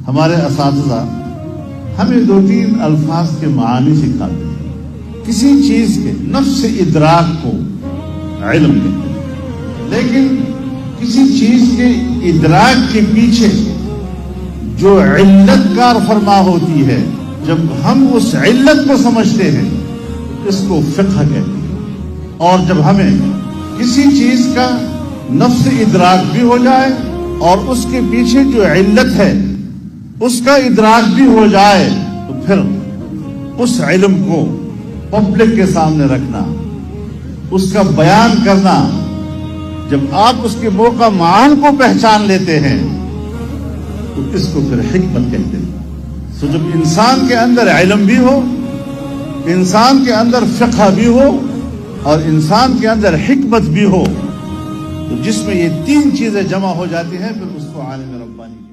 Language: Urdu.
ہمارے اساتذہ ہمیں 2-3 الفاظ کے معانی سکھاتے ہیں. کسی چیز کے نفس ادراک کو علم کہتے ہیں، لیکن کسی چیز کے ادراک کے پیچھے جو علت کار فرما ہوتی ہے، جب ہم اس علت کو سمجھتے ہیں اس کو فقہ کہتے ہیں. اور جب ہمیں کسی چیز کا نفس ادراک بھی ہو جائے اور اس کے پیچھے جو علت ہے اس کا ادراک بھی ہو جائے تو پھر اس علم کو پبلک کے سامنے رکھنا، اس کا بیان کرنا، جب آپ اس کے موقع معان کو پہچان لیتے ہیں تو اس کو پھر حکمت کہتے ہیں. تو جب انسان کے اندر علم بھی ہو، انسان کے اندر فقہ بھی ہو اور انسان کے اندر حکمت بھی ہو، تو جس میں یہ 3 چیزیں جمع ہو جاتی ہیں پھر اس کو عالم ربانی